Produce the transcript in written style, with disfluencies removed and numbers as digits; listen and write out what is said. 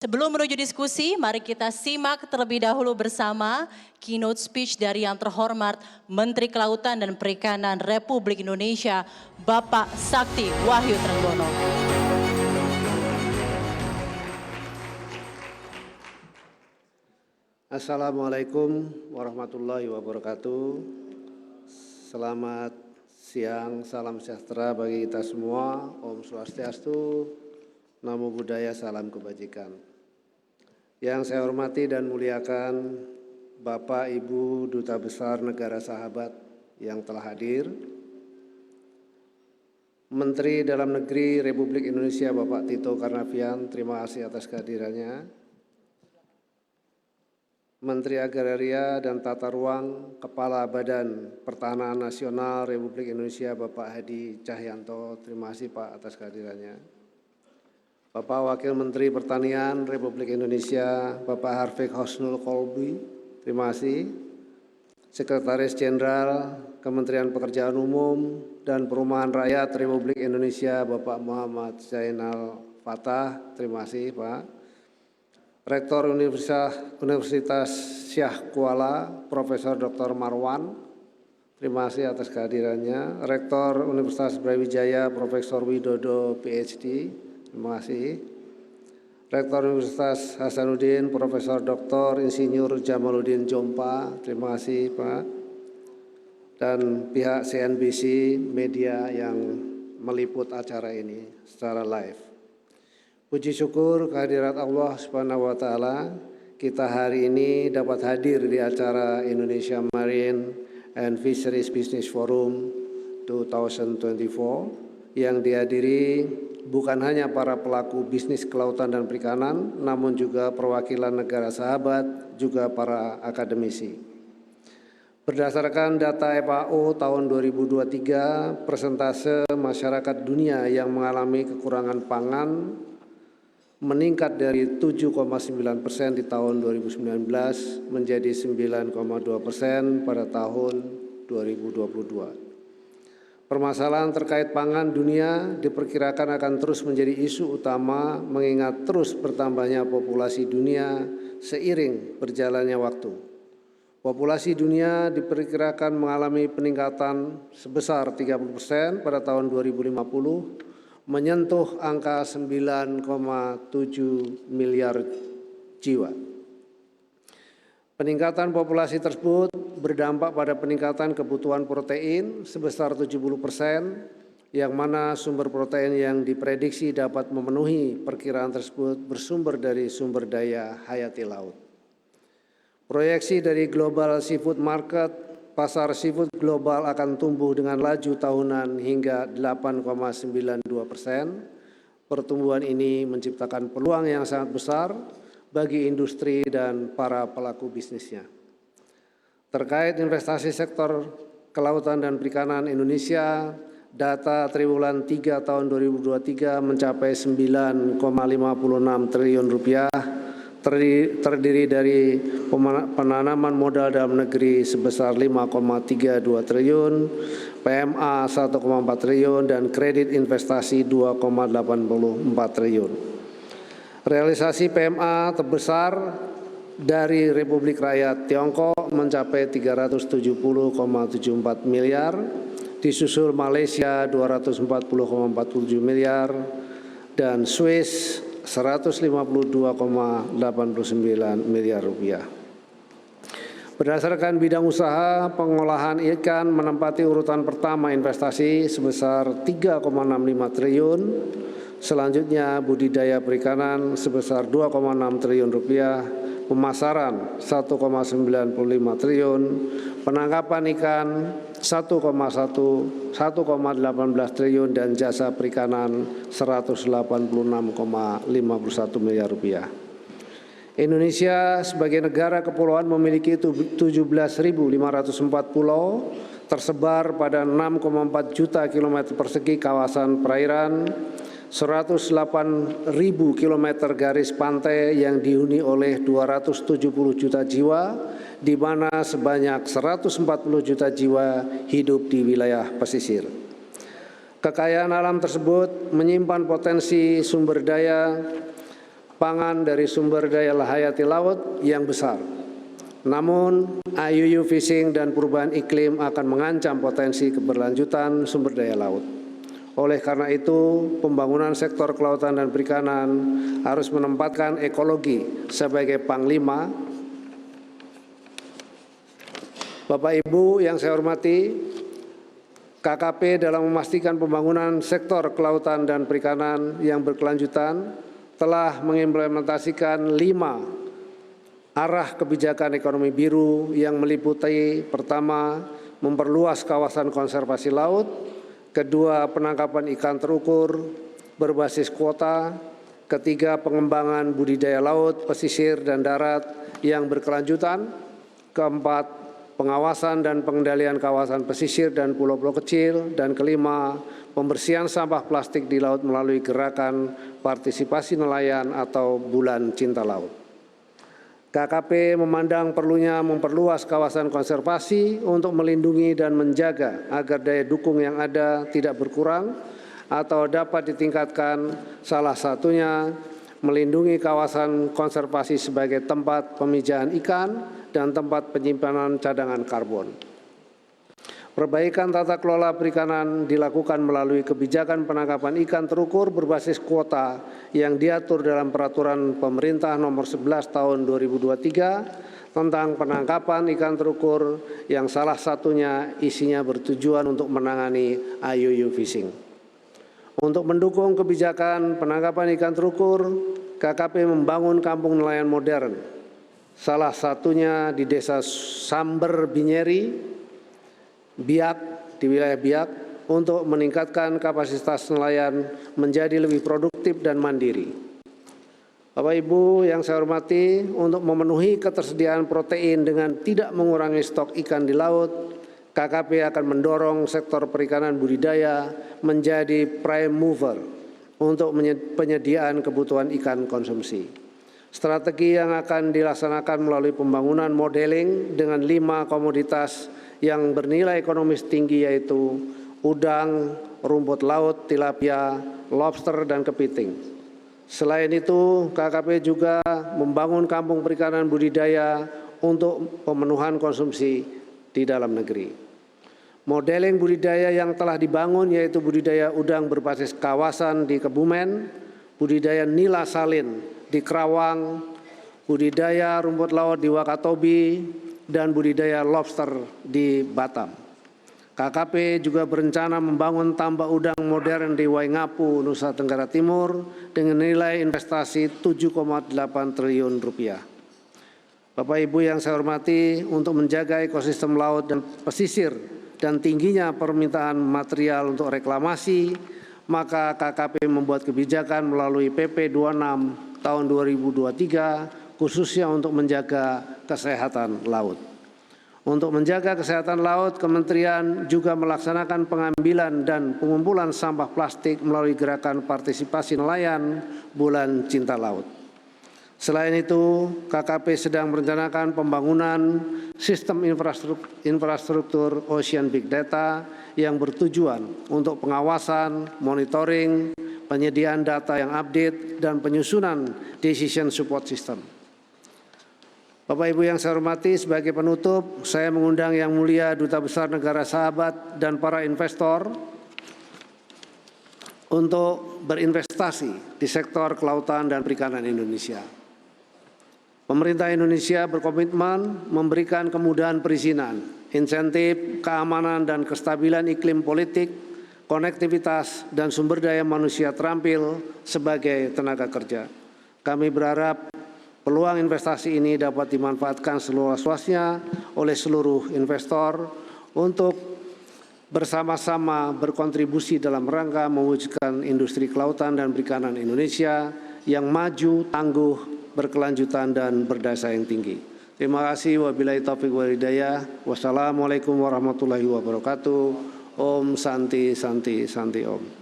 Sebelum menuju diskusi, mari kita simak terlebih dahulu bersama keynote speech dari yang terhormat Menteri Kelautan dan Perikanan Republik Indonesia, Bapak Sakti Wahyu Trenggono. Assalamualaikum warahmatullahi wabarakatuh. Selamat siang, salam sejahtera bagi kita semua. Om Swastiastu, Namo Buddhaya, salam kebajikan. Yang saya hormati dan muliakan Bapak Ibu Duta Besar Negara Sahabat yang telah hadir, Menteri Dalam Negeri Republik Indonesia Bapak Tito Karnavian, terima kasih atas kehadirannya. Menteri Agraria dan Tata Ruang, Kepala Badan Pertanahan Nasional Republik Indonesia Bapak Hadi Cahyanto, terima kasih Pak atas kehadirannya. Bapak Wakil Menteri Pertanian Republik Indonesia Bapak Harfiq Husnul Kolbi, terima kasih. Sekretaris Jenderal Kementerian Pekerjaan Umum dan Perumahan Rakyat Republik Indonesia Bapak Muhammad Zainal Fatah, terima kasih Pak. Rektor Universitas Syah Kuala, Profesor Dr. Marwan, terima kasih atas kehadirannya. Rektor Universitas Brawijaya, Profesor Widodo, PhD, terima kasih. Rektor Universitas Hasanuddin, Profesor Dr. Insinyur Jamaluddin Jompa, terima kasih Pak. Dan pihak CNBC Media yang meliput acara ini secara live. Puji syukur kehadirat Allah Subhanahu wa Ta'ala, kita hari ini dapat hadir di acara Indonesia Marine and Fisheries Business Forum 2024 yang dihadiri bukan hanya para pelaku bisnis kelautan dan perikanan, namun juga perwakilan negara sahabat, juga para akademisi. Berdasarkan data FAO tahun 2023, persentase masyarakat dunia yang mengalami kekurangan pangan meningkat dari 7,9% di tahun 2019 menjadi 9,2% pada tahun 2022. Permasalahan terkait pangan dunia diperkirakan akan terus menjadi isu utama mengingat terus bertambahnya populasi dunia seiring berjalannya waktu. Populasi dunia diperkirakan mengalami peningkatan sebesar 30% pada tahun 2050, menyentuh angka 9,7 miliar jiwa. Peningkatan populasi tersebut berdampak pada peningkatan kebutuhan protein sebesar 70%, yang mana sumber protein yang diprediksi dapat memenuhi perkiraan tersebut bersumber dari sumber daya hayati laut. Proyeksi dari Global Seafood Market, pasar seafood global akan tumbuh dengan laju tahunan hingga 8,92%. Pertumbuhan ini menciptakan peluang yang sangat besar bagi industri dan para pelaku bisnisnya. Terkait investasi sektor kelautan dan perikanan Indonesia, data triwulan 3 tahun 2023 mencapai 9,56 triliun rupiah, terdiri dari penanaman modal dalam negeri sebesar 5,32 triliun, PMA 1,4 triliun, dan kredit investasi 2,84 triliun. Realisasi PMA terbesar dari Republik Rakyat Tiongkok mencapai 370,74 miliar, disusul Malaysia 240,47 miliar, dan Swiss 152,89 miliar rupiah. Berdasarkan bidang usaha, pengolahan ikan menempati urutan pertama investasi sebesar 3,65 triliun. Selanjutnya budidaya perikanan sebesar 2,6 triliun rupiah, pemasaran 1,95 triliun, penangkapan ikan 1,18 triliun, dan jasa perikanan 186,51 miliar rupiah. Indonesia sebagai negara kepulauan memiliki 17.504 pulau tersebar pada 6,4 juta kilometer persegi kawasan perairan, 108.000 kilometer garis pantai yang dihuni oleh 270 juta jiwa, di mana sebanyak 140 juta jiwa hidup di wilayah pesisir. Kekayaan alam tersebut menyimpan potensi sumber daya pangan dari sumber daya hayati laut yang besar. Namun, IUU fishing dan perubahan iklim akan mengancam potensi keberlanjutan sumber daya laut. Oleh karena itu, pembangunan sektor kelautan dan perikanan harus menempatkan ekologi sebagai panglima. Bapak Ibu yang saya hormati, KKP dalam memastikan pembangunan sektor kelautan dan perikanan yang berkelanjutan telah mengimplementasikan 5 arah kebijakan ekonomi biru yang meliputi: pertama, memperluas kawasan konservasi laut; kedua, penangkapan ikan terukur berbasis kuota; ketiga, pengembangan budidaya laut, pesisir, dan darat yang berkelanjutan; keempat, pengawasan dan pengendalian kawasan pesisir dan pulau-pulau kecil; dan kelima, pembersihan sampah plastik di laut melalui gerakan partisipasi nelayan atau Bulan Cinta Laut. KKP memandang perlunya memperluas kawasan konservasi untuk melindungi dan menjaga agar daya dukung yang ada tidak berkurang atau dapat ditingkatkan, salah satunya melindungi kawasan konservasi sebagai tempat pemijahan ikan dan tempat penyimpanan cadangan karbon. Perbaikan tata kelola perikanan dilakukan melalui kebijakan penangkapan ikan terukur berbasis kuota yang diatur dalam Peraturan Pemerintah Nomor 11 Tahun 2023 tentang penangkapan ikan terukur, yang salah satunya isinya bertujuan untuk menangani IUU fishing. Untuk mendukung kebijakan penangkapan ikan terukur, KKP membangun kampung nelayan modern, salah satunya di Desa Samber Binyeri, Biak, di wilayah Biak, untuk meningkatkan kapasitas nelayan menjadi lebih produktif dan mandiri. Bapak Ibu yang saya hormati, untuk memenuhi ketersediaan protein dengan tidak mengurangi stok ikan di laut, KKP akan mendorong sektor perikanan budidaya menjadi prime mover untuk penyediaan kebutuhan ikan konsumsi. Strategi yang akan dilaksanakan melalui pembangunan modeling dengan 5 komoditas yang bernilai ekonomis tinggi, yaitu udang, rumput laut, tilapia, lobster, dan kepiting. Selain itu, KKP juga membangun kampung perikanan budidaya untuk pemenuhan konsumsi di dalam negeri. Modeling budidaya yang telah dibangun yaitu budidaya udang berbasis kawasan di Kebumen, budidaya nila salin di Kerawang, budidaya rumput laut di Wakatobi, dan budidaya lobster di Batam. KKP juga berencana membangun tambak udang modern di Waingapu, Nusa Tenggara Timur dengan nilai investasi 7,8 triliun rupiah. Bapak Ibu yang saya hormati, untuk menjaga ekosistem laut dan pesisir dan tingginya permintaan material untuk reklamasi, maka KKP membuat kebijakan melalui PP 26 tahun 2023 khususnya untuk menjaga kesehatan laut. Untuk menjaga kesehatan laut, Kementerian juga melaksanakan pengambilan dan pengumpulan sampah plastik melalui gerakan partisipasi nelayan Bulan Cinta Laut. Selain itu, KKP sedang merencanakan pembangunan sistem infrastruktur Ocean Big Data yang bertujuan untuk pengawasan, monitoring, penyediaan data yang update, dan penyusunan decision support system. Bapak Ibu yang saya hormati, sebagai penutup, saya mengundang Yang Mulia Duta Besar Negara Sahabat dan para investor untuk berinvestasi di sektor kelautan dan perikanan Indonesia. Pemerintah Indonesia berkomitmen memberikan kemudahan perizinan, insentif, keamanan, dan kestabilan iklim politik, konektivitas, dan sumber daya manusia terampil sebagai tenaga kerja. Kami berharap peluang investasi ini dapat dimanfaatkan seluas-luasnya oleh seluruh investor untuk bersama-sama berkontribusi dalam rangka mewujudkan industri kelautan dan perikanan Indonesia yang maju, tangguh, berkelanjutan, dan berdaya tinggi. Terima kasih. Wabillahi taufiq wal hidayah. Wassalamualaikum warahmatullahi wabarakatuh. Om Santi Santi Santi Om.